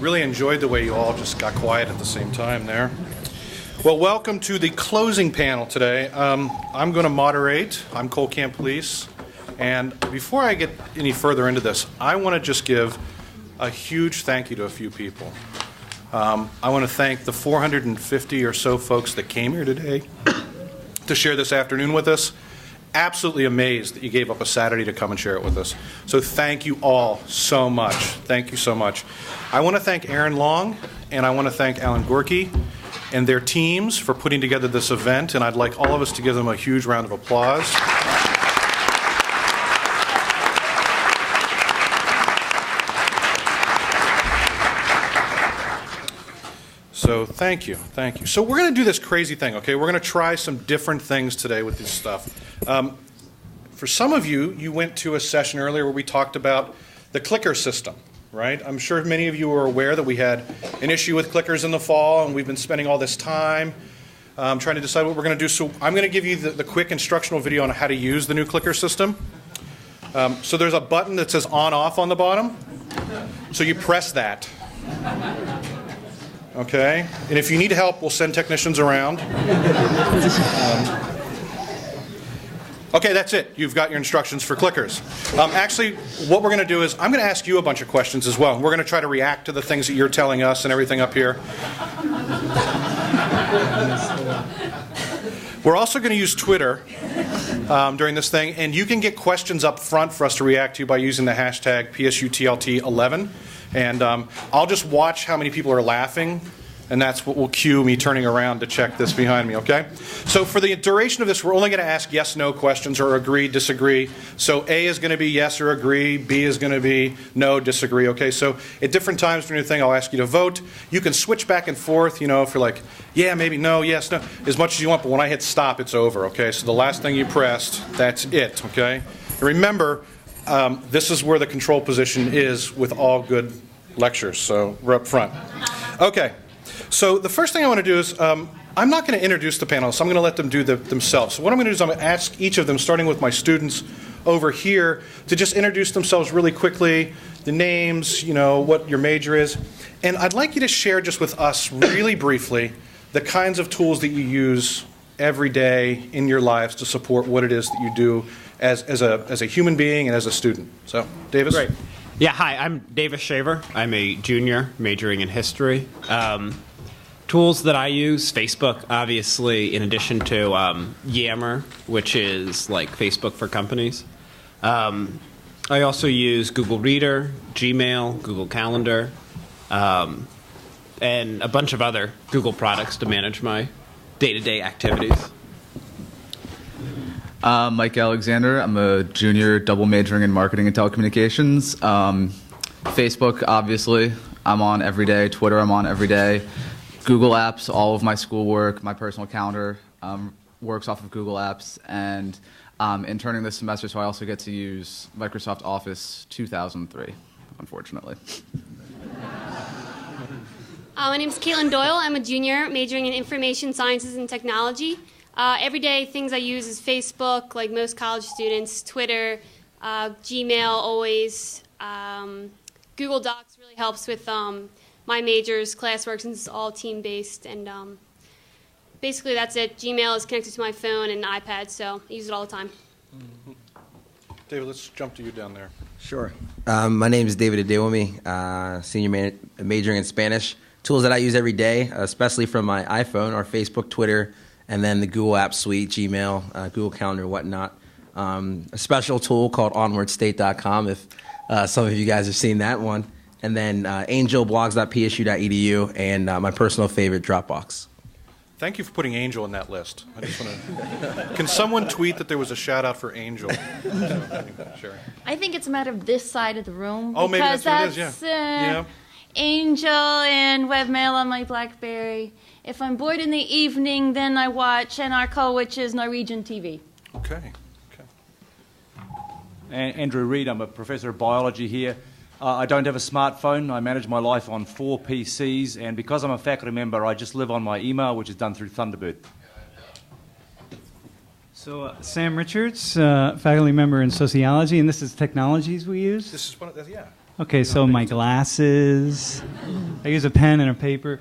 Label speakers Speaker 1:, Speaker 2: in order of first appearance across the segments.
Speaker 1: really enjoyed the way you all just got quiet at the same time there. Well, welcome to the closing panel today. I'm going to moderate. I'm Cole Camp Police. And before I get any further into this, I want to just give a huge thank you to a few people. I want to thank the 450 or so folks that came here today to share this afternoon with us. Absolutely amazed that you gave up a Saturday to come and share it with us. So thank you all so much. Thank you so much. I want to thank Aaron Long, and I want to thank Alan Gorky and their teams for putting together this event, and I'd like all of us to give them a huge round of applause. So thank you, thank you. So we're going to do this crazy thing, okay? We're going to try some different things today with this stuff. For some of you, you went to a session earlier where we talked about the clicker system, right? I'm sure many of you are aware that we had an issue with clickers in the fall, and we've been spending all this time trying to decide what we're going to do. So I'm going to give you the quick instructional video on how to use the new clicker system. So there's a button that says on-off on the bottom. So you press that. Okay? And if you need help, we'll send technicians around. Okay, that's it. You've got your instructions for clickers. Actually, what we're going to do is I'm going to ask you a bunch of questions as well. We're going to try to react to the things that you're telling us and everything up here. We're also going to use Twitter during this thing, and you can get questions up front for us to react to by using the hashtag PSUTLT11. And I'll just watch how many people are laughing, and that's what will cue me turning around to check this behind me, okay? So for the duration of this, we're only going to ask yes-no questions or agree, disagree. So A is going to be yes or agree. B is going to be no, disagree, okay? So at different times during the thing, I'll ask you to vote. You can switch back and forth, you know, if you're like, yeah, maybe, no, yes, no, as much as you want. But when I hit stop, it's over, okay? So the last thing you pressed, that's it, okay? And remember, this is where the control position is with all good lectures, so we're up front. Okay, so the first thing I want to do is I'm not going to introduce the panelists. I'm going to let them do themselves. So what I'm going to do is I'm going to ask each of them, starting with my students over here, to just introduce themselves really quickly, the names, you know, what your major is. And I'd like you to share just with us really briefly the kinds of tools that you use every day in your lives to support what it is that you do as a human being and as a student. So, Davis?
Speaker 2: Great. Yeah, hi, I'm Davis Shaver. I'm a junior majoring in history. Tools that I use, Facebook, obviously, in addition to Yammer, which is like Facebook for companies. I also use Google Reader, Gmail, Google Calendar, and a bunch of other Google products to manage my day-to-day activities.
Speaker 3: Mike Alexander. I'm a junior double majoring in marketing and telecommunications. Facebook, obviously, I'm on every day. Twitter, I'm on every day. Google Apps, all of my schoolwork, my personal calendar works off of Google Apps. And interning this semester, so I also get to use Microsoft Office 2003, unfortunately.
Speaker 4: My name is Caitlin Doyle. I'm a junior majoring in information sciences and technology. Everyday things I use is Facebook, like most college students, Twitter, Gmail always. Google Docs really helps with my major's classwork since it's all team-based. And basically that's it. Gmail is connected to my phone and iPad, so I use it all the time.
Speaker 1: Mm-hmm. David, let's jump to you down there.
Speaker 5: Sure. My name is David Adewumi, senior majoring in Spanish. Tools that I use every day, especially from my iPhone, are Facebook, Twitter, and then the Google Apps Suite, Gmail, Google Calendar, whatnot. A special tool called onwardstate.com, if some of you guys have seen that one. And then angelblogs.psu.edu, and my personal favorite, Dropbox.
Speaker 1: Thank you for putting Angel in that list. I just want to. Can someone tweet that there was a shout out for Angel? Sure.
Speaker 6: I think it's a matter of this side of the room.
Speaker 1: Oh, maybe that's what it is. Yeah.
Speaker 6: Angel and webmail on my BlackBerry. If I'm bored in the evening, then I watch NRK, which is Norwegian TV.
Speaker 1: Okay.
Speaker 7: Andrew Reid. I'm a professor of biology here. I don't have a smartphone. I manage my life on 4 PCs, and because I'm a faculty member, I just live on my email, which is done through Thunderbird.
Speaker 8: So Sam Richards, faculty member in sociology, and this is technologies we use?
Speaker 1: This is one of the, yeah.
Speaker 8: Okay, so my glasses. I use a pen and a paper.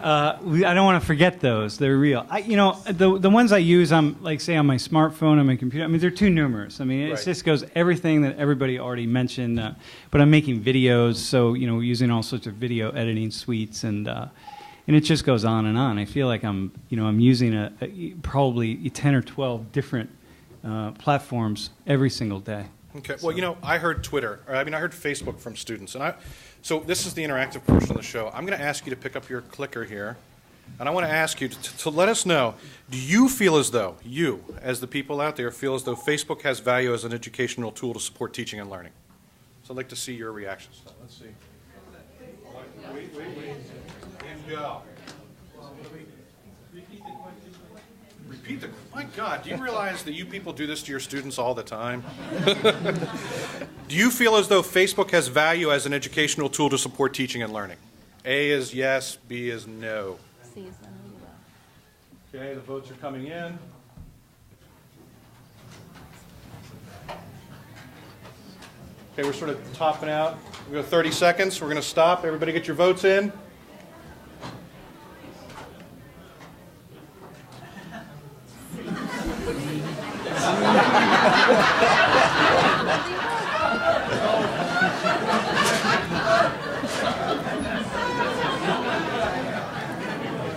Speaker 8: I don't want to forget those. They're real. The ones I use, like say on my smartphone, on my computer. I mean, they're too numerous. I mean, it
Speaker 1: Right.
Speaker 8: just goes everything that everybody already mentioned. But I'm making videos, so using all sorts of video editing suites, and it just goes on and on. I feel like I'm using probably 10 or 12 different platforms every single day.
Speaker 1: Okay. Well, I heard I heard Facebook from students, so this is the interactive portion of the show. I'm going to ask you to pick up your clicker here, and I want to ask you to let us know, do you feel as though, as the people out there, feel as though Facebook has value as an educational tool to support teaching and learning? So I'd like to see your reactions. Let's see. Wait. And go. Repeat the question. My God, do you realize that you people do this to your students all the time? Do you feel as though Facebook has value as an educational tool to support teaching and learning? A is yes, B is no. Okay, the votes are coming in. Okay, we're sort of topping out. We go 30 seconds. We're going to stop. Everybody get your votes in.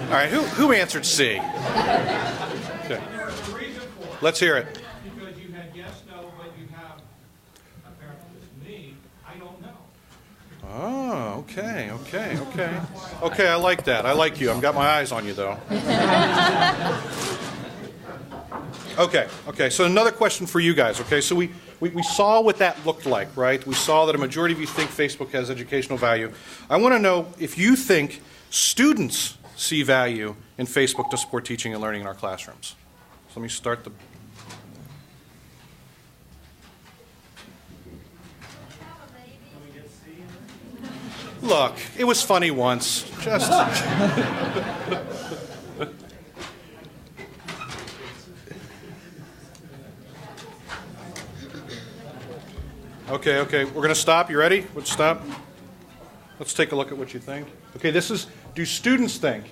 Speaker 1: All right, who answered C? Okay. Let's hear it.
Speaker 9: Because you had yes, no, but you have apparently me. I don't know.
Speaker 1: Oh, okay. Okay, I like that. I like you. I've got my eyes on you, though. Okay. So another question for you guys. Okay, so we saw what that looked like, right? We saw that a majority of you think Facebook has educational value. I want to know if you think students see value in Facebook to support teaching and learning in our classrooms. So let me start the... Look, it was funny once. Just... Okay. We're going to stop. You ready? Let's stop. Let's take a look at what you think. Okay, this is, do students think?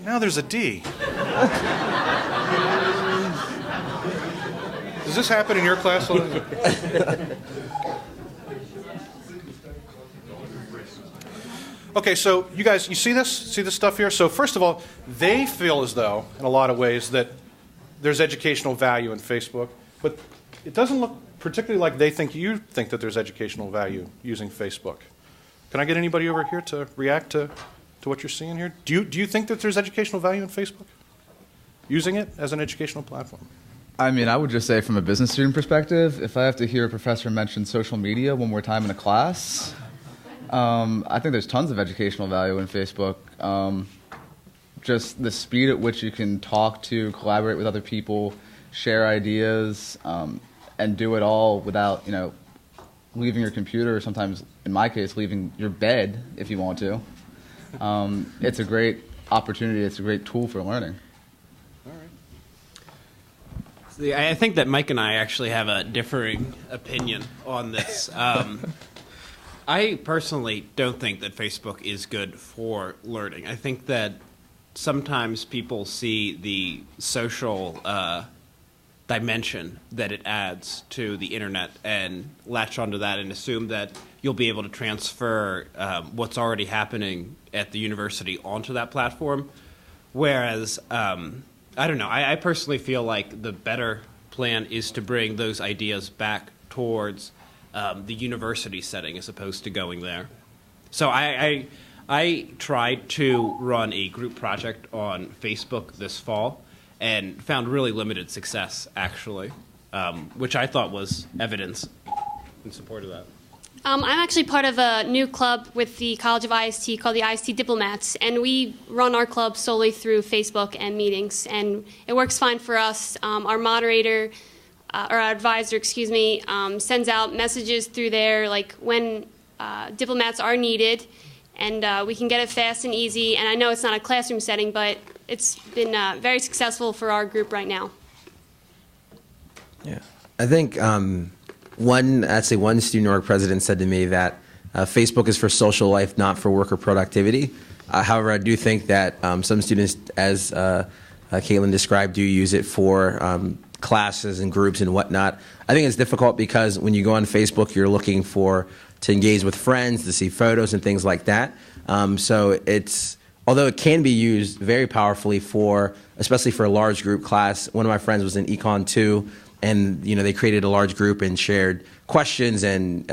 Speaker 1: Now there's a D. Does this happen in your class? Okay, so you guys, you see this? See this stuff here? So first of all, they feel as though, in a lot of ways, that there's educational value in Facebook, but it doesn't look particularly like you think that there's educational value using Facebook. Can I get anybody over here to react to what you're seeing here? Do you think that there's educational value in Facebook? Using it as an educational platform?
Speaker 3: I mean, I would just say from a business student perspective, if I have to hear a professor mention social media one more time in a class, I think there's tons of educational value in Facebook. Just the speed at which you can talk to, collaborate with other people, share ideas, and do it all without, leaving your computer, or sometimes, in my case, leaving your bed if you want to. It's a great opportunity. It's a great tool for learning.
Speaker 1: All right.
Speaker 2: See, I think that Mike and I actually have a differing opinion on this. I personally don't think that Facebook is good for learning. I think that sometimes people see the social dimension that it adds to the internet and latch onto that and assume that you'll be able to transfer what's already happening at the university onto that platform. Whereas, I don't know, I personally feel like the better plan is to bring those ideas back towards the university setting as opposed to going there. So I tried to run a group project on Facebook this fall and found really limited success, actually, which I thought was evidence in support of that.
Speaker 4: I'm actually part of a new club with the College of IST called the IST Diplomats, and we run our club solely through Facebook and meetings, and it works fine for us. Our moderator, or our advisor, sends out messages through there, like when diplomats are needed, and we can get it fast and easy. And I know it's not a classroom setting, but it's been very successful for our group right now.
Speaker 5: Yeah, I think one student org president said to me that Facebook is for social life, not for work or productivity. However, I do think that some students, as Caitlin described, do use it for classes and groups and whatnot. I think it's difficult because when you go on Facebook, you're looking to engage with friends, to see photos and things like that. So although it can be used very powerfully especially for a large group class. One of my friends was in Econ 2, and they created a large group and shared questions and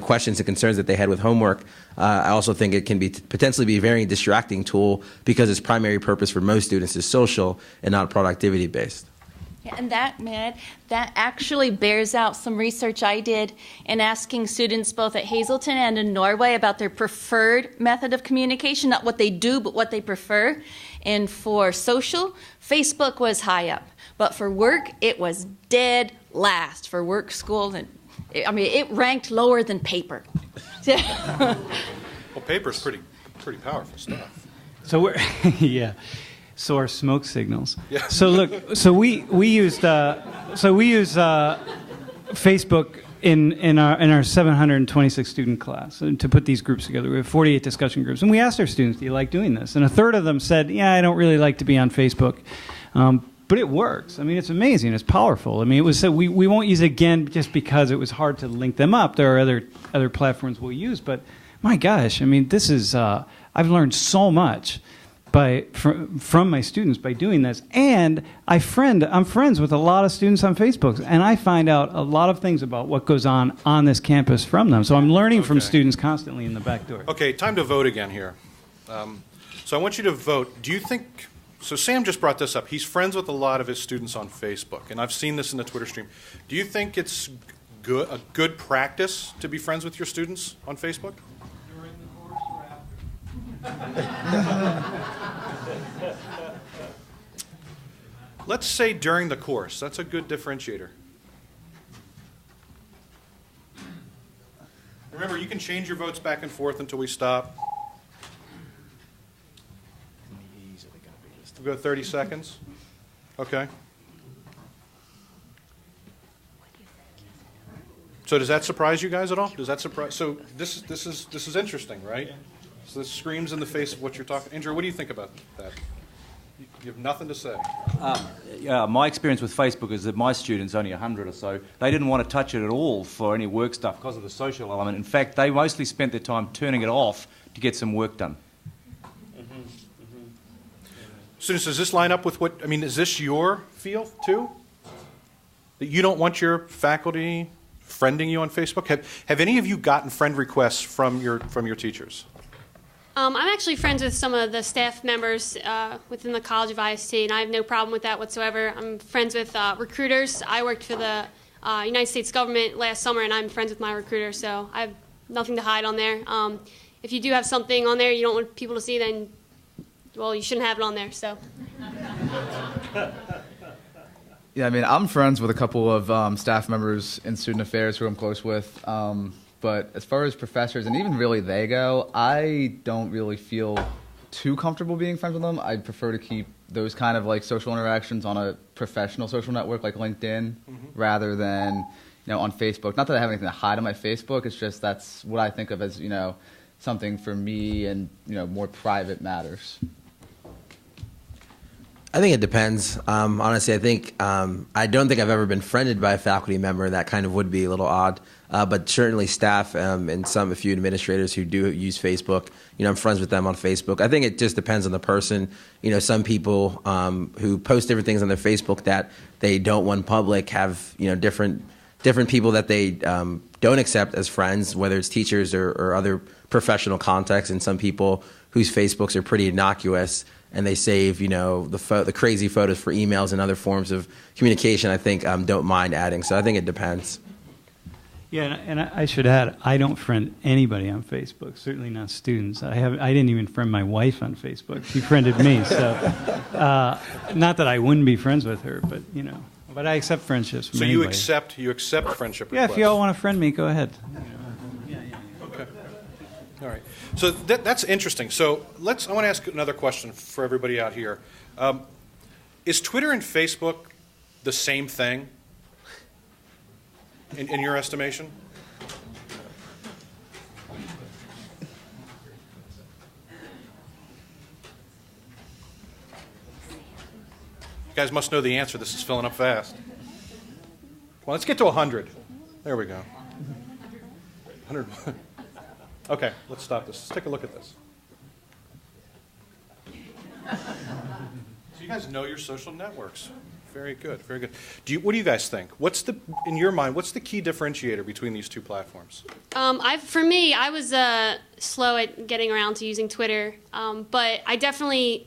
Speaker 5: questions and concerns that they had with homework. I also think it can potentially be a very distracting tool because its primary purpose for most students is social and not productivity based.
Speaker 6: Yeah, and that actually bears out some research I did in asking students both at Hazelton and in Norway about their preferred method of communication, not what they do, but what they prefer. And for social, Facebook was high up. But for work, it was dead last for work, school, and it ranked lower than paper.
Speaker 1: Well, paper's pretty powerful stuff.
Speaker 8: So we're yeah. So our smoke signals.
Speaker 1: Yeah.
Speaker 8: So look, so we use Facebook in our 726 student class to put these groups together. We have 48 discussion groups, and we asked our students, "Do you like doing this?" And a third of them said, "Yeah, I don't really like to be on Facebook." But it works. I mean, it's amazing. It's powerful. I mean, it was we won't use it again just because it was hard to link them up. There are other platforms we'll use, but my gosh, I mean, this is I've learned so much from my students by doing this, and I'm friends with a lot of students on Facebook, and I find out a lot of things about what goes on this campus from them. So I'm learning from students constantly in the back door.
Speaker 1: Okay, time to vote again here. So I want you to vote. Do you think? So Sam just brought this up. He's friends with a lot of his students on Facebook, and I've seen this in the Twitter stream. Do you think it's a good practice to be friends with your students on Facebook?
Speaker 9: During the course or after?
Speaker 1: Let's say during the course. That's a good differentiator. Remember, you can change your votes back and forth until we stop. We'll go 30 seconds. Okay. So does that surprise you guys at all? Does that surprise? So this is interesting, right? So this screams in the face of what you're talking. Andrew, what do you think about that? You have nothing to say.
Speaker 7: My experience with Facebook is that my students, only 100 or so, they didn't want to touch it at all for any work stuff because of the social element. In fact, they mostly spent their time turning it off to get some work done.
Speaker 1: Students, does this line up with what, I mean, is this your feel too? That you don't want your faculty friending you on Facebook? Have any of you gotten friend requests from your teachers?
Speaker 4: I'm actually friends with some of the staff members within the College of IST, and I have no problem with that whatsoever. I'm friends with recruiters. I worked for the United States government last summer, and I'm friends with my recruiter, so I have nothing to hide on there. If you do have something on there you don't want people to see, then, well, you shouldn't have it on there, so.
Speaker 3: Yeah, I mean, I'm friends with a couple of staff members in student affairs who I'm close with. But as far as professors, and even really they go, I don't really feel too comfortable being friends with them. I'd prefer to keep those kind of like social interactions on a professional social network like LinkedIn rather than, on Facebook. Not that I have anything to hide on my Facebook. It's just that's what I think of as, something for me and, more private matters.
Speaker 5: I think it depends. Honestly, I don't think I've ever been friended by a faculty member. That kind of would be a little odd. But certainly staff and a few administrators who do use Facebook, I'm friends with them on Facebook. I think it just depends on the person. Some people who post different things on their Facebook that they don't want public have, different people that they don't accept as friends, whether it's teachers or other professional contexts, and some people whose Facebooks are pretty innocuous and they save, the crazy photos for emails and other forms of communication, I think don't mind adding. So I think it depends.
Speaker 8: Yeah, and I should add, I don't friend anybody on Facebook. Certainly not students. I didn't even friend my wife on Facebook. She friended me. So, not that I wouldn't be friends with her, but but I accept friendships from anybody.
Speaker 1: So you accept friendship requests?
Speaker 8: Yeah, if you all want to friend me, go ahead.
Speaker 1: Okay. All right. So that's interesting. So I want to ask another question for everybody out here. Is Twitter and Facebook the same thing? in your estimation? You guys must know the answer. This is filling up fast. Well, let's get to 100. There we go. 100. Okay, let's stop this. Let's take a look at this. So you guys know your social networks. Very good, very good. What do you guys think? In your mind, what's the key differentiator between these two platforms?
Speaker 4: For me, I was slow at getting around to using Twitter, but I definitely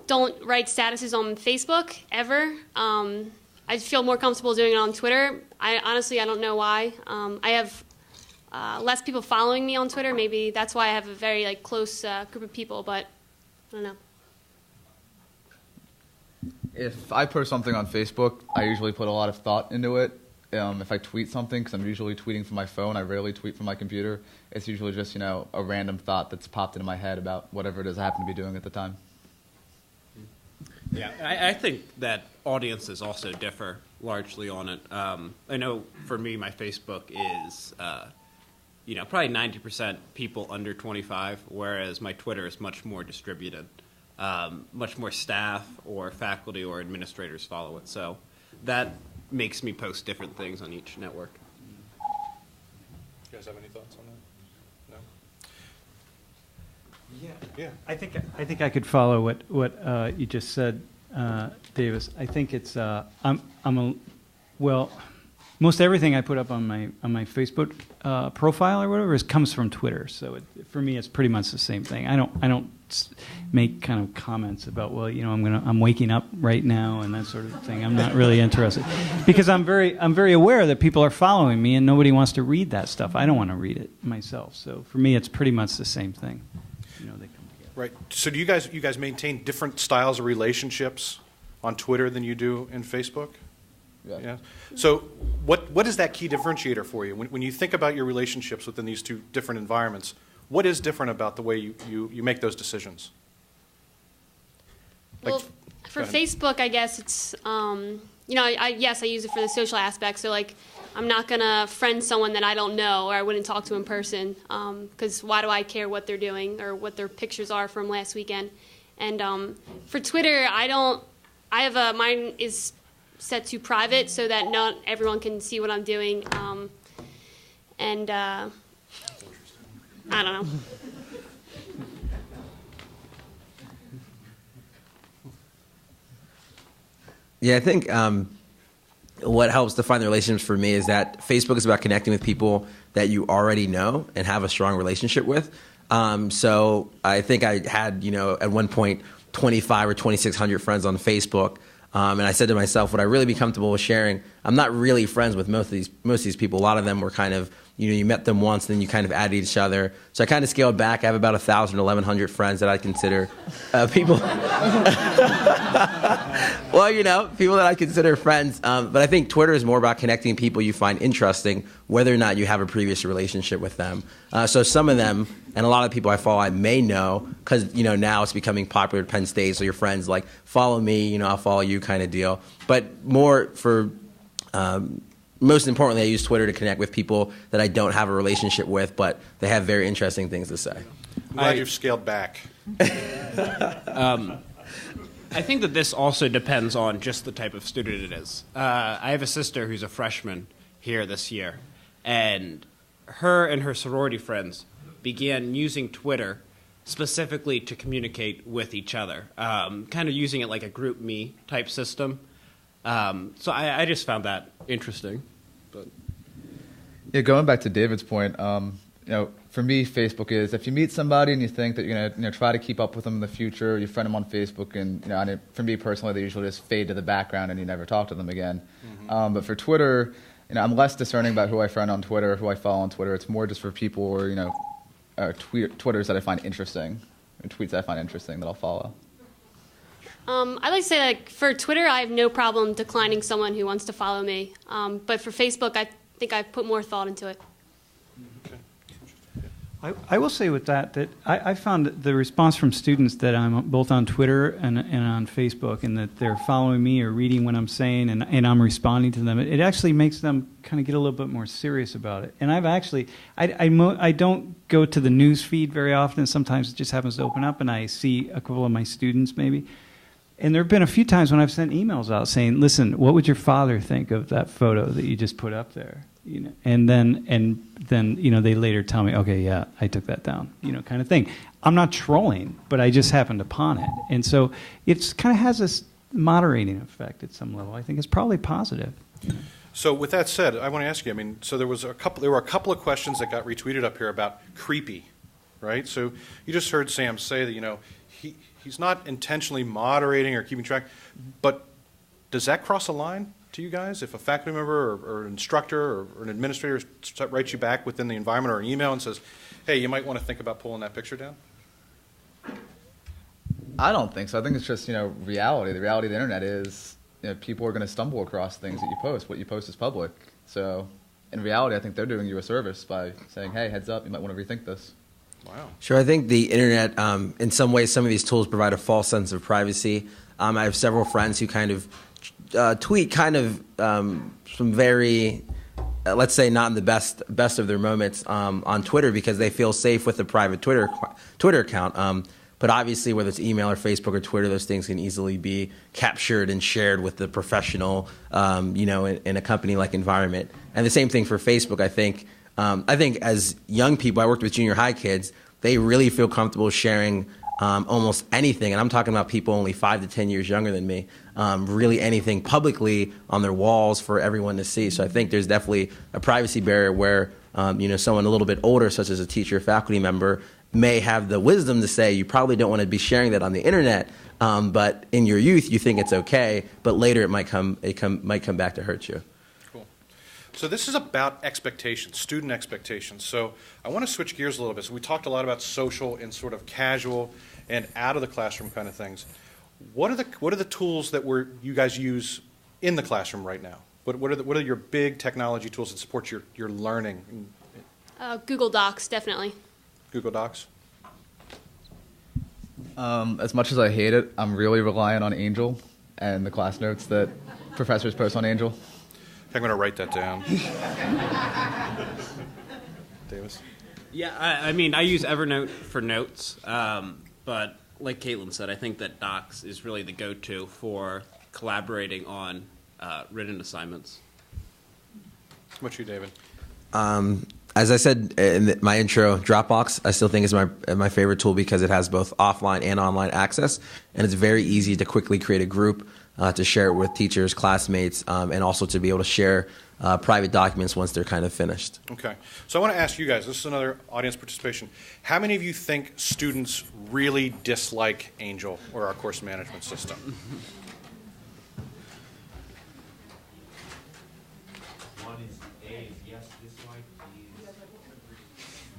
Speaker 4: don't write statuses on Facebook ever. I feel more comfortable doing it on Twitter. I don't know why. I have less people following me on Twitter. Maybe that's why I have a very close group of people, but I don't know.
Speaker 3: If I post something on Facebook, I usually put a lot of thought into it. If I tweet something, because I'm usually tweeting from my phone, I rarely tweet from my computer. It's usually just, a random thought that's popped into my head about whatever it is I happen to be doing at the time.
Speaker 2: Yeah, I think that audiences also differ largely on it. I know for me, my Facebook is, probably 90% people under 25, whereas my Twitter is much more distributed. Much more staff or faculty or administrators follow it. So that makes me post different things on each network.
Speaker 1: You guys have any thoughts on that? No? Yeah.
Speaker 8: I think I could follow what you just said, Davis. I think it's most everything I put up on my Facebook profile or whatever comes from Twitter. So for me, it's pretty much the same thing. I don't make kind of comments about I'm waking up right now and that sort of thing. I'm not really interested because I'm very aware that people are following me and nobody wants to read that stuff. I don't want to read it myself. So for me, it's pretty much the same thing. They come together.
Speaker 1: Right. So do you guys maintain different styles of relationships on Twitter than you do in Facebook? Yeah. So what is that key differentiator for you? When you think about your relationships within these two different environments, what is different about the way you make those decisions?
Speaker 4: Well, for Facebook, I guess it's, I use it for the social aspect. So, I'm not going to friend someone that I don't know or I wouldn't talk to in person because why do I care what they're doing or what their pictures are from last weekend? And for Twitter, mine is set to private so that not everyone can see what I'm doing. I don't know.
Speaker 5: Yeah, I think what helps define the relationships for me is that Facebook is about connecting with people that you already know and have a strong relationship with. So I think I had, at one point 25 or 2,600 friends on Facebook. And I said to myself, would I really be comfortable with sharing? I'm not really friends with most of these people. A lot of them were kind of, you met them once, then you kind of added each other. So I kind of scaled back. I have about 1,000 or 1,100 friends that I consider people. Well, people that I consider friends. But I think Twitter is more about connecting people you find interesting, whether or not you have a previous relationship with them. So some of them, and a lot of people I follow, I may know, because, now it's becoming popular at Penn State, so your friends follow me, I'll follow you kind of deal. But more for... most importantly, I use Twitter to connect with people that I don't have a relationship with, but they have very interesting things to say.
Speaker 1: I'm glad you've scaled back.
Speaker 2: I think that this also depends on just the type of student it is. I have a sister who's a freshman here this year, and her sorority friends began using Twitter specifically to communicate with each other, kind of using it like a group me type system. So I just found that interesting. But
Speaker 3: Yeah, going back to David's point, for me, Facebook is if you meet somebody and you think that you're gonna try to keep up with them in the future, you friend them on Facebook, and for me personally, they usually just fade to the background and you never talk to them again. Mm-hmm. But for Twitter, I'm less discerning about who I friend on Twitter, who I follow on Twitter. It's more just for people or Twitters that I find interesting, or tweets that I find interesting that I'll follow.
Speaker 4: I'd like to say, for Twitter, I have no problem declining someone who wants to follow me. But for Facebook, I think I've put more thought into it.
Speaker 1: Okay.
Speaker 8: I will say with that I found the response from students that I'm both on Twitter and on Facebook, and that they're following me or reading what I'm saying, and I'm responding to them. It actually makes them kind of get a little bit more serious about it. And I've actually, I don't go to the news feed very often. Sometimes it just happens to open up, and I see a couple of my students maybe. And there have been a few times when I've sent emails out saying, "Listen, what would your father think of that photo that you just put up there?" You know, and then you know, they later tell me, "Okay, yeah, I took that down," you know, kind of thing. I'm not trolling, but I just happened upon it, and so it's kind of has this moderating effect at some level. I think it's probably positive.
Speaker 1: So with that said, I want to ask you. I mean, so there were a couple of questions that got retweeted up here about creepy, right? So you just heard Sam say that, you know, he's not intentionally moderating or keeping track, but does that cross a line to you guys? If a faculty member or an instructor or an administrator writes you back within the environment or an email and says, "Hey, you might want to think about pulling that picture down"?
Speaker 3: I don't think so. I think it's just, you know, reality. The reality of the internet is, you know, people are going to stumble across things that you post. What you post is public. So in reality, I think they're doing you a service by saying, "Hey, heads up, you might want to rethink this."
Speaker 1: Wow.
Speaker 5: Sure, I think the internet, in some ways, some of these tools provide a false sense of privacy. I have several friends who kind of tweet kind of some very, let's say, not in the best of their moments on Twitter because they feel safe with a private Twitter account. But obviously, whether it's email or Facebook or Twitter, those things can easily be captured and shared with the professional, you know, in a company-like environment. And the same thing for Facebook, I think. I think as young people, I worked with junior high kids, they really feel comfortable sharing almost anything, and I'm talking about people only 5 to 10 years younger than me, really anything publicly on their walls for everyone to see. So I think there's definitely a privacy barrier where, you know, someone a little bit older, such as a teacher or faculty member, may have the wisdom to say you probably don't want to be sharing that on the internet, but in your youth you think it's okay, but later it might come back to hurt you.
Speaker 1: So this is about expectations, student expectations. So I want to switch gears a little bit. So we talked a lot about social and sort of casual and out of the classroom kind of things. What are the tools that you guys use in the classroom right now? What are your big technology tools that support your learning?
Speaker 4: Google Docs, definitely.
Speaker 1: Google Docs.
Speaker 3: As much as I hate it, I'm really relying on Angel and the class notes that professors post on Angel.
Speaker 1: I'm going to write that down. Davis?
Speaker 2: Yeah, I mean, I use Evernote for notes, but like Caitlin said, I think that Docs is really the go-to for collaborating on written assignments.
Speaker 1: What about you, David?
Speaker 5: As I said in my intro, Dropbox I still think is my favorite tool because it has both offline and online access, and it's very easy to quickly create a group, to share it with teachers, classmates, and also to be able to share private documents once they're kind of finished.
Speaker 1: Okay. So I want to ask you guys, this is another audience participation. How many of you think students really dislike Angel or our course management system?
Speaker 9: One is A is yes, dislike, B is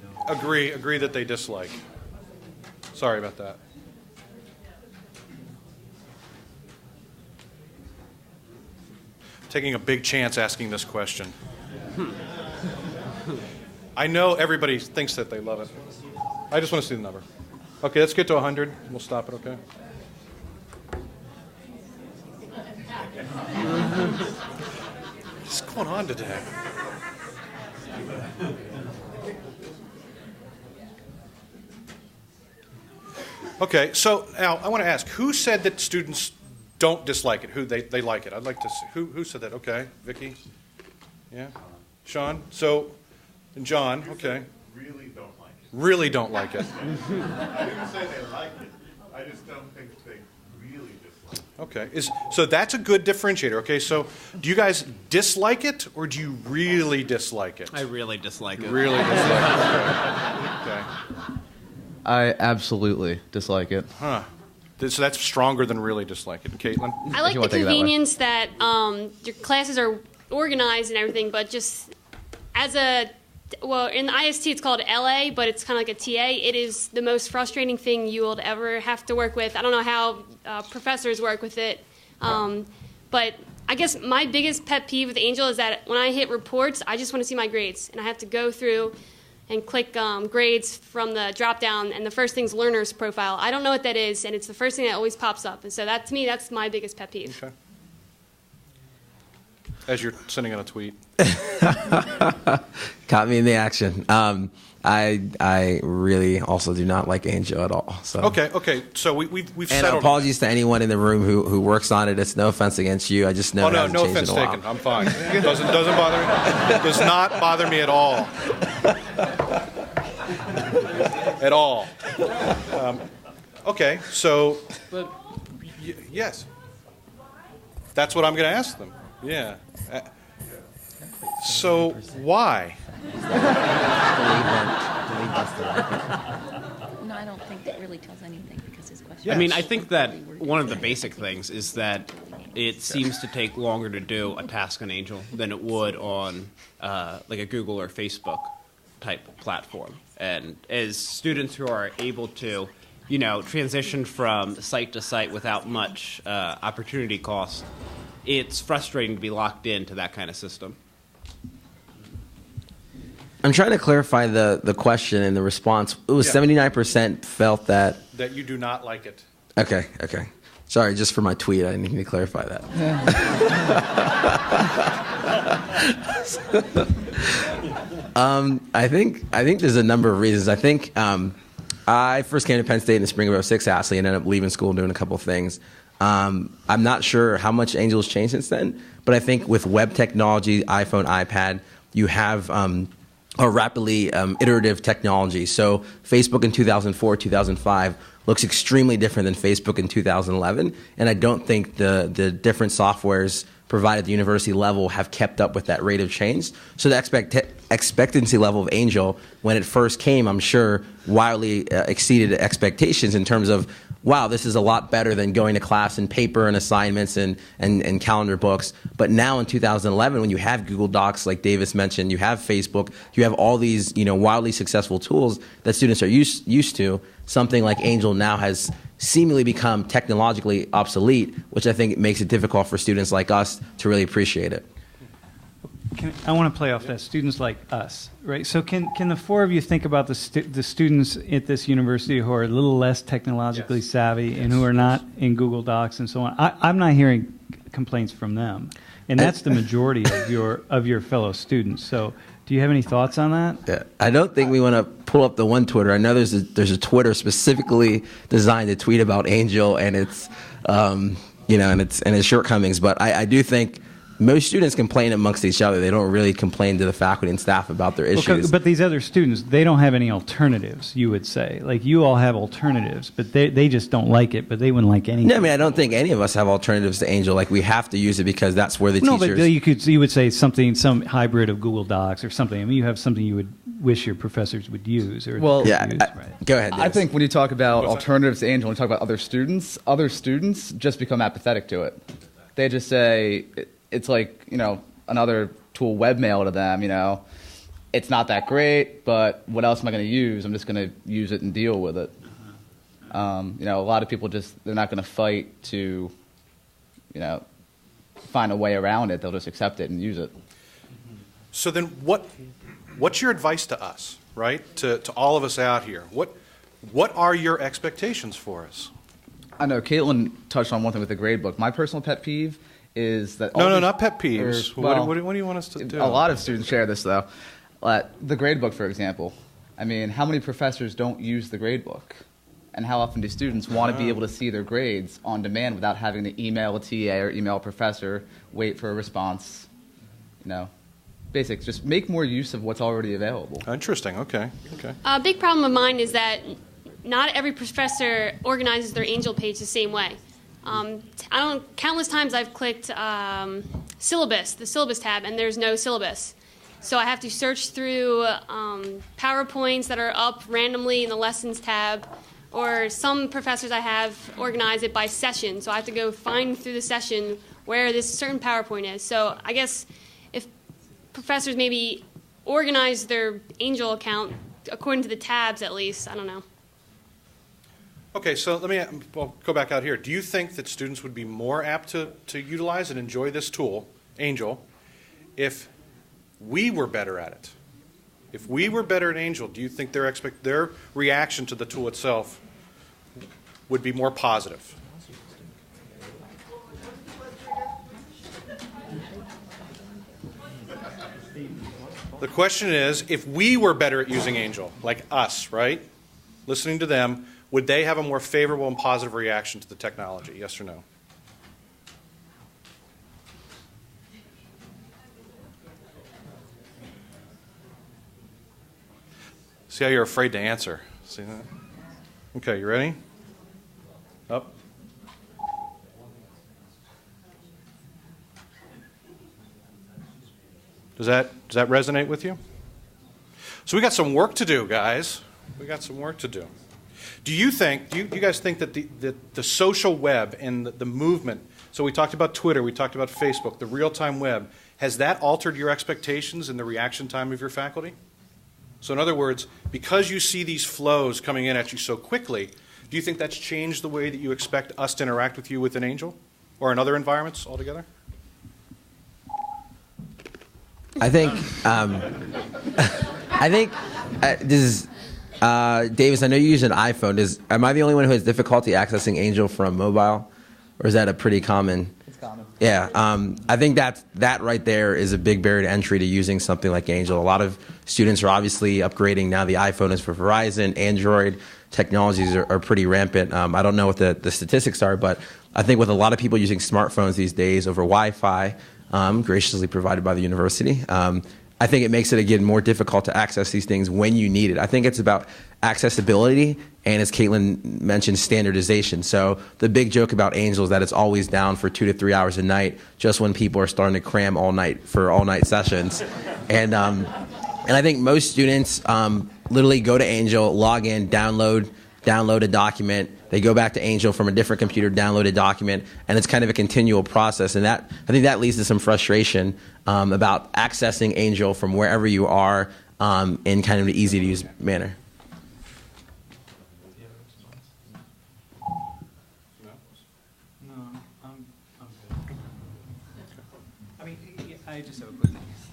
Speaker 9: no.
Speaker 1: Agree that they dislike. Sorry about that. Taking a big chance asking this question. I know everybody thinks that they love it. I just want to see the number. Okay, let's get to 100. We'll stop it, okay? What's going on today? Okay, so now I want to ask, who said that students don't dislike it, who they like it? I'd like to see. Who said that? Okay, Vicky? Yeah? Sean? So, and John, okay.
Speaker 10: Really don't like it.
Speaker 1: Really don't like it.
Speaker 10: I didn't say they like it. I just don't think they really dislike it.
Speaker 1: Okay, so that's a good differentiator. Okay, so do you guys dislike it or do you really dislike it?
Speaker 2: I really dislike it.
Speaker 1: Really dislike it. Okay.
Speaker 3: I absolutely dislike it.
Speaker 1: Huh. So that's stronger than really dislike it. Caitlin?
Speaker 4: I like the convenience that your classes are organized and everything, but just as in the IST it's called LA, but it's kind of like a TA. It is the most frustrating thing you will ever have to work with. I don't know how professors work with it, but I guess my biggest pet peeve with Angel is that when I hit reports, I just want to see my grades, and I have to go through and click grades from the drop down, and the first thing's learner's profile. I don't know what that is, and it's the first thing that always pops up. And so that, to me, that's my biggest pet peeve.
Speaker 1: Okay. As you're sending out a tweet.
Speaker 5: Caught me in the action. I really also do not like Angel at all. So.
Speaker 1: Okay. So we've
Speaker 5: and
Speaker 1: settled.
Speaker 5: apologies to anyone in the room who works on it. It's no offense against you. I just know.
Speaker 1: Oh no, no offense taken. I'm fine. Doesn't bother me. Does not bother me at all. At all. Okay, so yes, that's what I'm going to ask them. Yeah. So why?
Speaker 6: No, I don't think that really tells anything because his question.
Speaker 2: I mean, I think that one of the basic things is that it seems to take longer to do a task on Angel than it would on like a Google or Facebook type platform. And as students who are able to, transition from site to site without much opportunity cost, it's frustrating to be locked into that kind of system.
Speaker 5: I'm trying to clarify the question and the response. It was 79% felt that
Speaker 1: you do not like it.
Speaker 5: Okay. Sorry, just for my tweet, I didn't need to clarify that. I think there's a number of reasons. I think I first came to Penn State in the spring of '06, Ashley, and ended up leaving school and doing a couple of things. I'm not sure how much Angel's changed since then, but I think with web technology, iPhone, iPad, you have a rapidly iterative technology. So Facebook in 2004, 2005 looks extremely different than Facebook in 2011, and I don't think the different softwares provided at the university level have kept up with that rate of change. So the expectancy level of Angel, when it first came, I'm sure wildly exceeded expectations in terms of, wow, this is a lot better than going to class and paper and assignments and calendar books. But now in 2011, when you have Google Docs, like Davis mentioned, you have Facebook, you have all these wildly successful tools that students are used to, something like Angel now has seemingly become technologically obsolete, which I think makes it difficult for students like us to really appreciate it.
Speaker 8: I want to play off that, students like us, right? So can the four of you think about the students at this university who are a little less technologically savvy and who are not in Google Docs and so on? I'm not hearing complaints from them, and that's the majority of your fellow students. So do you have any thoughts on that?
Speaker 5: Yeah, I don't think we want to pull up the one Twitter. I know there's a Twitter specifically designed to tweet about Angel and its and its shortcomings, but I do think most students complain amongst each other. They don't really complain to the faculty and staff about their issues.
Speaker 8: Okay, but these other students, they don't have any alternatives, you would say. Like, you all have alternatives, but they just don't like it, but they wouldn't like anything.
Speaker 5: No, I mean, I don't think any of us have alternatives to Angel. Like, we have to use it because that's where the teachers...
Speaker 8: No, but you would say some hybrid of Google Docs or something. I mean, you have something you would wish your professors would use. Or
Speaker 3: well,
Speaker 5: yeah,
Speaker 8: use, right?
Speaker 5: Go ahead, Davis.
Speaker 3: I think when you talk about alternatives to Angel, when you talk about other students just become apathetic to it. They just say... It's like, another tool, webmail to them, It's not that great, but what else am I going to use? I'm just going to use it and deal with it. A lot of people they're not going to fight to, find a way around it. They'll just accept it and use it.
Speaker 1: So then what's your advice to us, right? To all of us out here? What are your expectations for us?
Speaker 3: I know Caitlin touched on one thing with the gradebook. My personal pet peeve is that...
Speaker 1: not pet peeves. What do you want us to do?
Speaker 3: A lot of students share this, though. The gradebook, for example. I mean, how many professors don't use the gradebook? And how often do students want to be able to see their grades on demand without having to email a TA or email a professor, wait for a response? Basics. Just make more use of what's already available.
Speaker 1: Interesting. Okay.
Speaker 4: A big problem of mine is that not every professor organizes their Angel page the same way. Countless times I've clicked syllabus, the syllabus tab, and there's no syllabus. So I have to search through PowerPoints that are up randomly in the lessons tab, or some professors I have organize it by session. So I have to go find through the session where this certain PowerPoint is. So I guess if professors maybe organize their Angel account according to the tabs at least, I don't know.
Speaker 1: Okay, so let me go back out here. Do you think that students would be more apt to utilize and enjoy this tool, Angel, if we were better at it? If we were better at Angel, do you think their reaction to the tool itself would be more positive? The question is, if we were better at using Angel, like us, right? Listening to them, would they have a more favorable and positive reaction to the technology? Yes or no? See how you're afraid to answer? See that? Okay, you ready? Up. Does that resonate with you? So we got some work to do, guys. We got some work to do. Do you guys think that the social web and the movement, so we talked about Twitter, we talked about Facebook, the real-time web, has that altered your expectations in the reaction time of your faculty? So in other words, because you see these flows coming in at you so quickly, do you think that's changed the way that you expect us to interact with you within Angel or in other environments altogether?
Speaker 5: I think this is Davis. I know you use an iPhone. Am I the only one who has difficulty accessing Angel from mobile, or is that a pretty common?
Speaker 3: It's common.
Speaker 5: Yeah, I think that right there is a big barrier to entry to using something like Angel. A lot of students are obviously upgrading now. The iPhone is for Verizon. Android technologies are pretty rampant. I don't know what the statistics are, but I think with a lot of people using smartphones these days over Wi-Fi, graciously provided by the university, I think it makes it again more difficult to access these things when you need it. I think it's about accessibility and, as Caitlin mentioned, standardization. So the big joke about Angel is that it's always down for 2 to 3 hours a night, just when people are starting to cram all night for all-night sessions. And I think most students literally go to Angel, log in, download a document. They go back to Angel from a different computer, download a document, and it's kind of a continual process. And I think that leads to some frustration about accessing Angel from wherever you are in kind of an easy-to-use manner.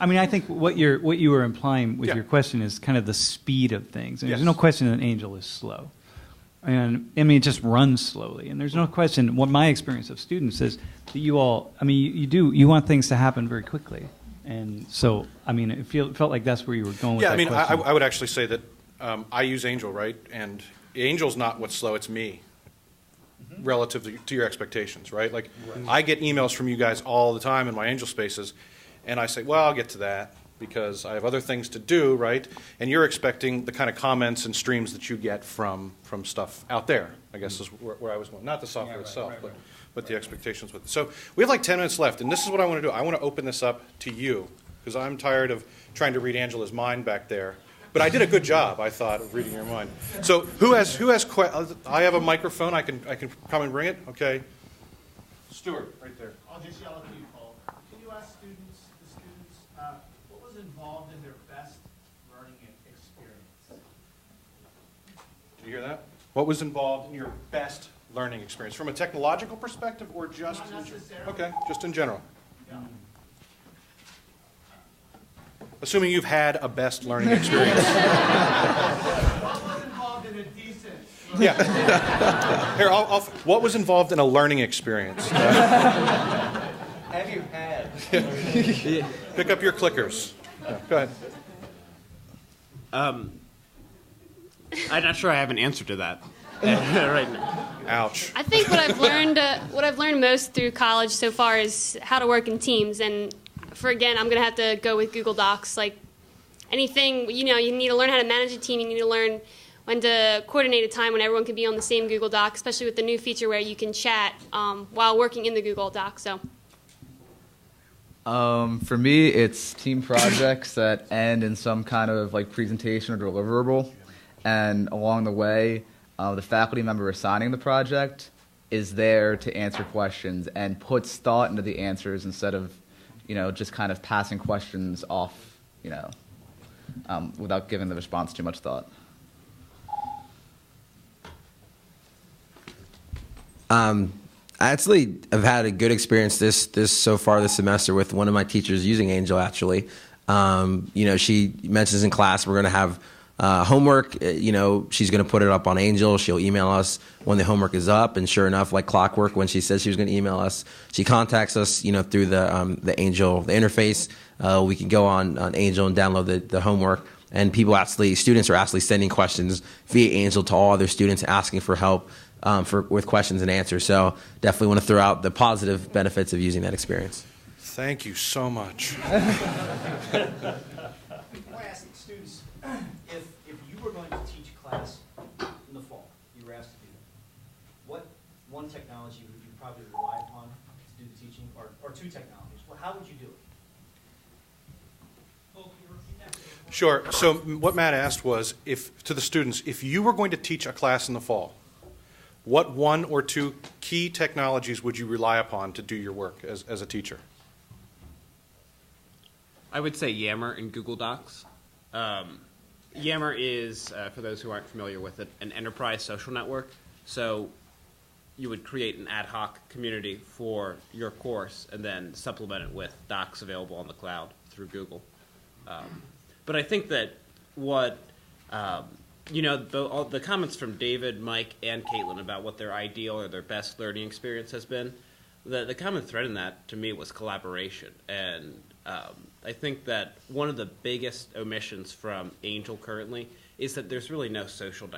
Speaker 8: I mean, I think what you were implying with your question is kind of the speed of things. And There's no question that Angel is slow. And I mean, it just runs slowly. And there's no question, what my experience of students is that you all, I mean, you want things to happen very quickly. And so, I mean, it felt like that's where you were going with that question.
Speaker 1: Yeah, I mean, I would actually say that I use Angel, right? And Angel's not what's slow, it's me. Relative to your expectations, right? Like, I get emails from you guys all the time in my Angel spaces, and I say, well, I'll get to that because I have other things to do, right? And you're expecting the kind of comments and streams that you get from stuff out there, I guess is where I was going. Not the software itself, but the expectations with it. So we have like 10 minutes left, and this is what I want to do. I want to open this up to you because I'm tired of trying to read Angela's mind back there. But I did a good job, I thought, of reading your mind. So who has I have a microphone. I can come and bring it. Okay. Stuart, right there.
Speaker 10: I'll just yell at you, Paul. Can you ask the students, what was involved in their best learning experience?
Speaker 1: Did you hear that? What was involved in your best learning experience? From a technological perspective or just
Speaker 10: Not necessarily.
Speaker 1: Okay, just in general.
Speaker 10: Yeah.
Speaker 1: Assuming you've had a best learning experience.
Speaker 10: What was involved in a decent learning
Speaker 1: Yeah. Here, what was involved in a learning experience?
Speaker 10: Have you had?
Speaker 1: Pick up your clickers. Yeah, go ahead.
Speaker 2: I'm not sure I have an answer to that right now.
Speaker 1: Ouch.
Speaker 4: I think what I've learned most through college so far is how to work in teams. And I'm going to have to go with Google Docs. Like anything, you need to learn how to manage a team. You need to learn when to coordinate a time when everyone can be on the same Google Doc, especially with the new feature where you can chat while working in the Google Doc. So.
Speaker 3: For me, it's team projects that end in some kind of like presentation or deliverable, and along the way, the faculty member assigning the project is there to answer questions and puts thought into the answers instead of, just kind of passing questions off, without giving the response too much thought.
Speaker 5: I actually have had a good experience this so far this semester with one of my teachers using Angel, actually. She mentions in class we're going to have homework. She's going to put it up on Angel. She'll email us when the homework is up, and sure enough, like clockwork, when she says she was going to email us, she contacts us. Through the Angel, the interface. We can go on Angel and download the homework. And students are actually sending questions via Angel to all other students, asking for help with questions and answers. So definitely want to throw out the positive benefits of using that experience.
Speaker 1: Thank you so much.
Speaker 10: I want to ask students, if you were going to teach class in the fall, you were asked to do that, what one technology would you probably rely upon to do the teaching, or two technologies? Well, how would you do it?
Speaker 1: Sure. So what Matt asked was, to the students, if you were going to teach a class in the fall, what one or two key technologies would you rely upon to do your work as a teacher?
Speaker 2: I would say Yammer and Google Docs. Yammer is, for those who aren't familiar with it, an enterprise social network. So you would create an ad hoc community for your course and then supplement it with docs available on the cloud through Google. But I think that the comments from David, Mike, and Caitlin about what their ideal or their best learning experience has been, the common thread in that to me was collaboration. And I think that one of the biggest omissions from Angel currently is that there's really no social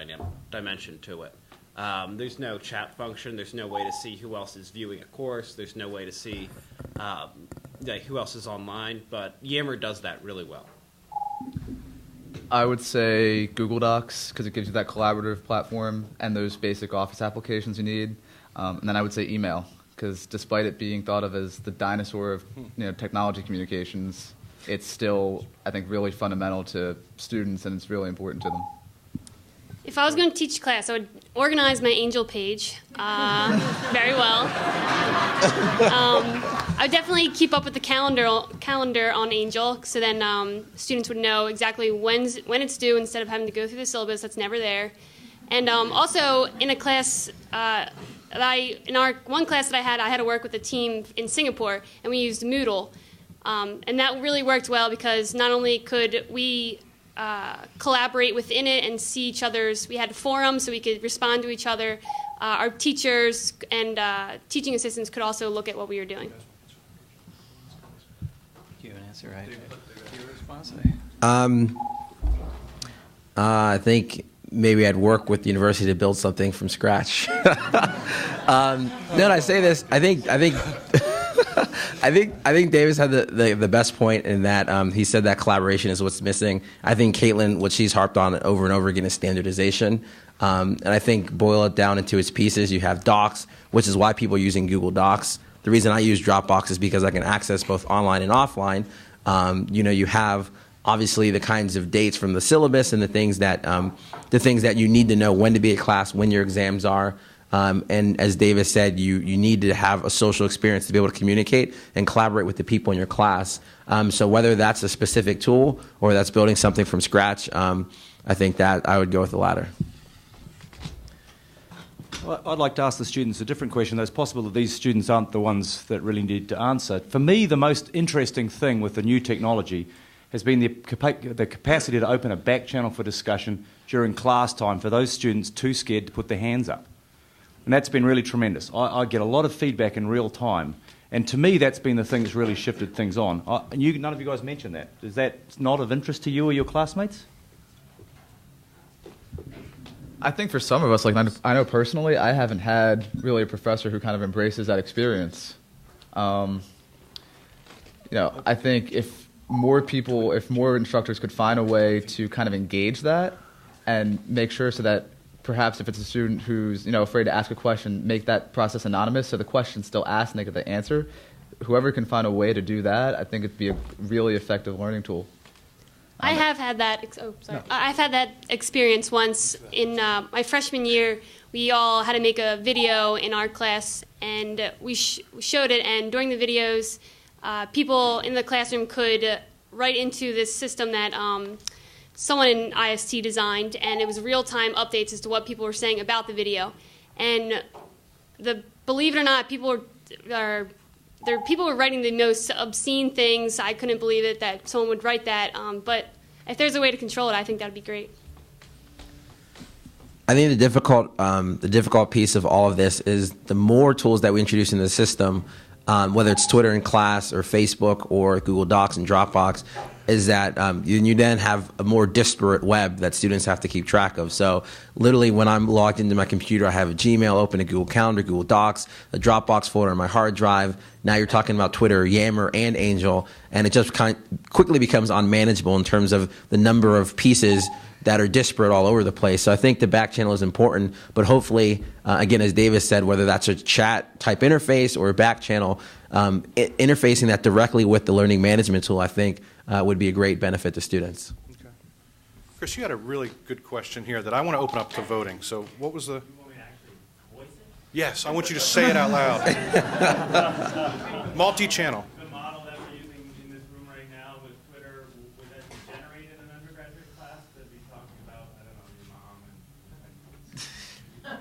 Speaker 2: dimension to it. There's no chat function. There's no way to see who else is viewing a course. There's no way to see who else is online. But Yammer does that really well.
Speaker 3: I would say Google Docs, because it gives you that collaborative platform and those basic Office applications you need. And then I would say email, because despite it being thought of as the dinosaur of technology communications, it's still, I think, really fundamental to students, and it's really important to them.
Speaker 4: If I was going to teach class, I would organize my Angel page very well. I would definitely keep up with the calendar on Angel, so then students would know exactly when it's due instead of having to go through the syllabus that's never there. And also in a class, in our one class that I had to work with a team in Singapore, and we used Moodle. And that really worked well because not only could we collaborate within it and see each other's, we had forums so we could respond to each other. Our teachers and teaching assistants could also look at what we were doing.
Speaker 11: Do you have an answer, right?
Speaker 5: I think maybe I'd work with the university to build something from scratch. I say this. I think Davis had the best point in that he said that collaboration is what's missing. I think Caitlin, what she's harped on over and over again is standardization. And I think boil it down into its pieces. You have Docs, which is why people are using Google Docs. The reason I use Dropbox is because I can access both online and offline. You have obviously the kinds of dates from the syllabus and the things that you need to know when to be at class, when your exams are. And as Davis said, you need to have a social experience to be able to communicate and collaborate with the people in your class. So whether that's a specific tool or that's building something from scratch, I think that I would go with the latter.
Speaker 7: Well, I'd like to ask the students a different question, though it's possible that these students aren't the ones that really need to answer. For me, the most interesting thing with the new technology has been the capacity to open a back channel for discussion during class time for those students too scared to put their hands up. And that's been really tremendous. I get a lot of feedback in real time. And to me, that's been the thing that's really shifted things on. None of you guys mentioned that. Is that not of interest to you or your classmates?
Speaker 3: I think for some of us, like I know personally, I haven't had really a professor who kind of embraces that experience. I think if more instructors could find a way to kind of engage that and make sure so that perhaps if it's a student who's afraid to ask a question, make that process anonymous so the question's still asked and they get the answer. Whoever can find a way to do that, I think it'd be a really effective learning tool.
Speaker 4: I have had that. I've had that experience once in my freshman year. We all had to make a video in our class, and we showed it. And during the videos, people in the classroom could write into this system that someone in IST designed, and it was real-time updates as to what people were saying about the video. And believe it or not, people are people were writing the most obscene things. I couldn't believe it that someone would write that. But if there's a way to control it, I think that would be great.
Speaker 5: I think the difficult piece of all of this is the more tools that we introduce into the system, whether it's Twitter in class or Facebook or Google Docs and Dropbox, is that you then have a more disparate web that students have to keep track of. So literally when I'm logged into my computer, I have a Gmail open, a Google Calendar, Google Docs, a Dropbox folder on my hard drive. Now you're talking about Twitter, Yammer, and Angel, and it just quickly becomes unmanageable in terms of the number of pieces that are disparate all over the place. So I think the back channel is important, but hopefully, again, as Davis said, whether that's a chat type interface or a back channel, interfacing that directly with the learning management tool, I think, would be a great benefit to students.
Speaker 1: Okay. Chris, you had a really good question here that I want to open up to voting. So what was the...
Speaker 9: You want me to actually voice it?
Speaker 1: Yes, I want you to say it out loud. Multi-channel.
Speaker 9: The model that we're using in this room right now with Twitter, would that be generated in an undergraduate class to be talking about, I don't know, your mom and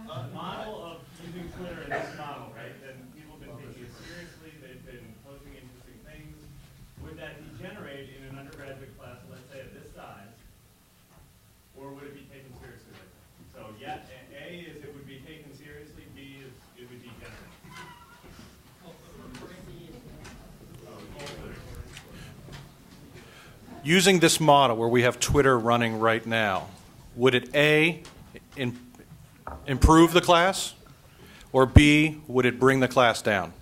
Speaker 9: the model of using Twitter in this model, right? Then people have been taking it seriously, they've been posting interesting things. Would that be generated in an undergraduate class, let's say of this size, or would it be taken seriously like that? So yeah, A is it would be taken seriously, B is it would be generated.
Speaker 1: Using this model where we have Twitter running right now, would it A, improve the class, or B, would it bring the class down?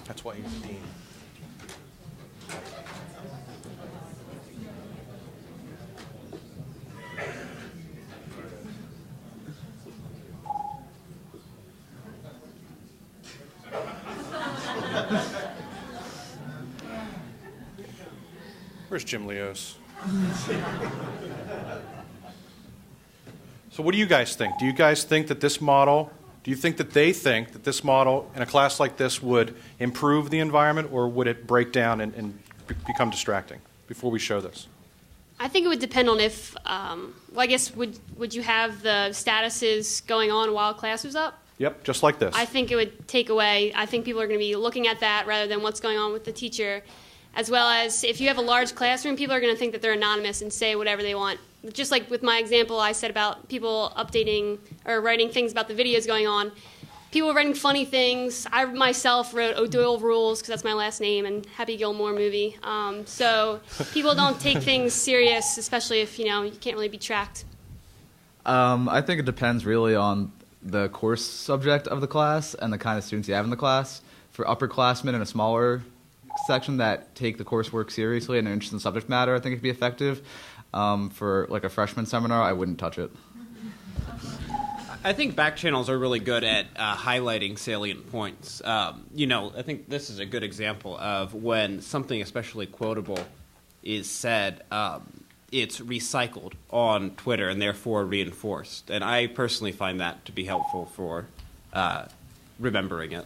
Speaker 1: That's why you're the dean. Where's Jim Leos? So what do you guys think? Do you guys think that this model, do you think that they think that this model in a class like this would improve the environment, or would it break down and become distracting before we show this?
Speaker 4: I think it would depend on if, well, I guess, would you have the statuses going on while class was up?
Speaker 1: Yep, just like this.
Speaker 4: I think it would take away, I think people are going to be looking at that rather than what's going on with the teacher, as well as if you have a large classroom, people are going to think that they're anonymous and say whatever they want. Just like with my example I said about people updating or writing things about the videos going on. People were writing funny things. I myself wrote O'Doyle Rules because that's my last name and Happy Gilmore movie. So people don't take things serious, especially if you can't really be tracked.
Speaker 3: I think it depends really on the course subject of the class and the kind of students you have in the class. For upperclassmen in a smaller section that take the coursework seriously and are interested in subject matter, I think it'd be effective. For like a freshman seminar, I wouldn't touch it.
Speaker 2: I think back channels are really good at highlighting salient points. I think this is a good example of when something especially quotable is said, it's recycled on Twitter and therefore reinforced. And I personally find that to be helpful for remembering it.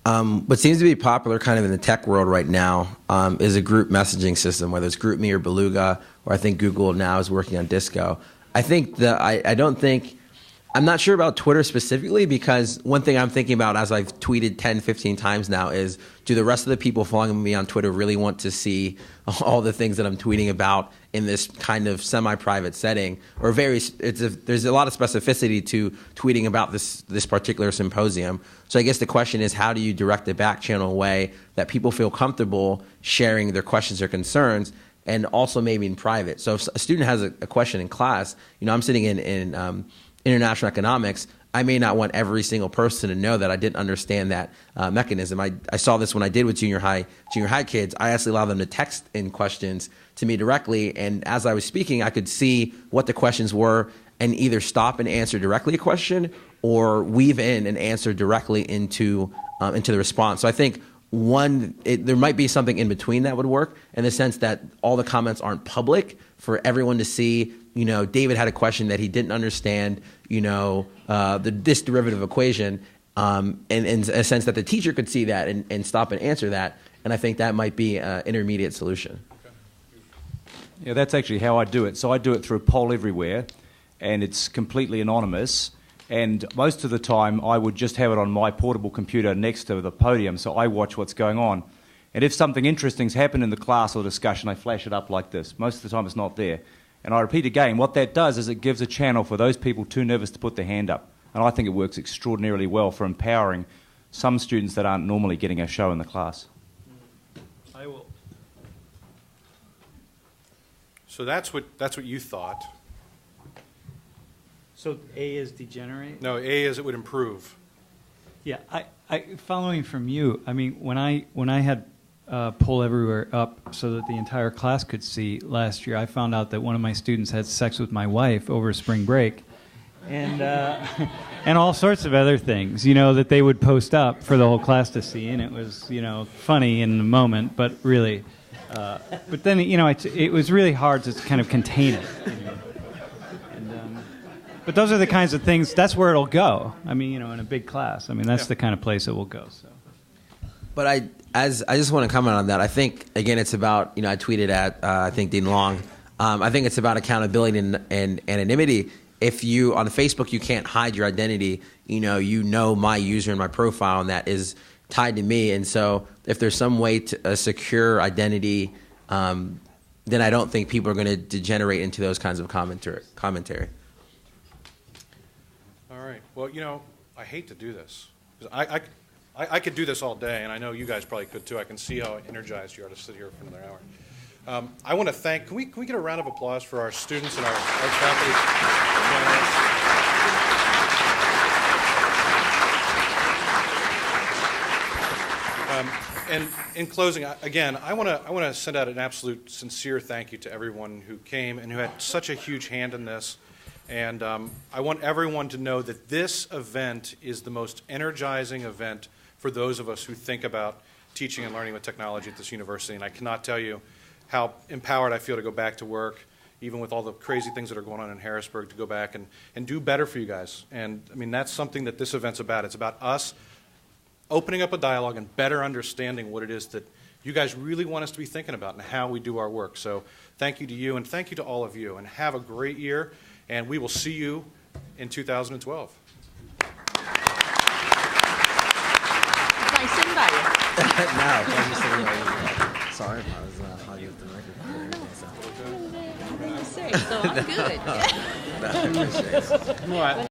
Speaker 5: What seems to be popular kind of in the tech world right now is a group messaging system, whether it's GroupMe or Beluga, or I think Google now is working on Disco. I think I'm not sure about Twitter specifically, because one thing I'm thinking about as I've tweeted 10, 15 times now is, do the rest of the people following me on Twitter really want to see all the things that I'm tweeting about in this kind of semi-private setting? Or there's a lot of specificity to tweeting about this particular symposium. So I guess the question is, how do you direct the back channel in a way that people feel comfortable sharing their questions or concerns, and also maybe in private? So if a student has a question in class, I'm sitting in international economics, I may not want every single person to know that I didn't understand that mechanism. I saw this when I did with junior high kids. I actually allowed them to text in questions to me directly, and as I was speaking, I could see what the questions were and either stop and answer directly a question or weave in and answer directly into the response. So I think there might be something in between that would work, in the sense that all the comments aren't public for everyone to see. David had a question that he didn't understand, this derivative equation, and in a sense that the teacher could see that and stop and answer that. And I think that might be an intermediate solution.
Speaker 7: Yeah, that's actually how I do it. So I do it through Poll Everywhere. and it's completely anonymous. And most of the time, I would just have it on my portable computer next to the podium, so I watch what's going on. And if something interesting's happened in the class or discussion, I flash it up like this. Most of the time, it's not there. And I repeat again, what that does is it gives a channel for those people too nervous to put their hand up. And I think it works extraordinarily well for empowering some students that aren't normally getting a show in the class.
Speaker 8: I will.
Speaker 1: So that's what you thought.
Speaker 8: So A is degenerate?
Speaker 1: No, A is it would improve.
Speaker 8: Yeah, I following from you, I mean, when I had Pull Everywhere up so that the entire class could see last year, I found out that one of my students had sex with my wife over spring break, and and all sorts of other things, you know, that they would post up for the whole class to see, and it was, you know, funny in the moment, but really, but then, you know, it was really hard to kind of contain it. You know? But those are the kinds of things, that's where it'll go. I mean, you know, in a big class. I mean, that's the kind of place it will go. So.
Speaker 5: But I just want to comment on that. I think, again, it's about, you know, I tweeted at, I think, Dean Long. I think it's about accountability and anonymity. If you, on Facebook, you can't hide your identity, you know my user and my profile, and that is tied to me. And so if there's some way to secure identity, then I don't think people are going to degenerate into those kinds of commentary.
Speaker 1: All right. Well, you know, I hate to do this. 'Cause I could do this all day, and I know you guys probably could too. I can see how energized you are to sit here for another hour. I want to thank, can we get a round of applause for our students and our faculty joining us. And in closing, again, I want to send out an absolute sincere thank you to everyone who came and who had such a huge hand in this. And I want everyone to know that this event is the most energizing event for those of us who think about teaching and learning with technology at this university. And I cannot tell you how empowered I feel to go back to work, even with all the crazy things that are going on in Harrisburg, to go back and do better for you guys. And I mean, that's something that this event's about. It's about us opening up a dialogue and better understanding what it is that you guys really want us to be thinking about and how we do our work. So thank you to you, and thank you to all of you. And have a great year. And we will see you in 2012.
Speaker 6: Nice invite.
Speaker 5: No, thank you so much. Sorry, I was hogging up the microphone.
Speaker 6: So I'm good.
Speaker 5: No, I appreciate it.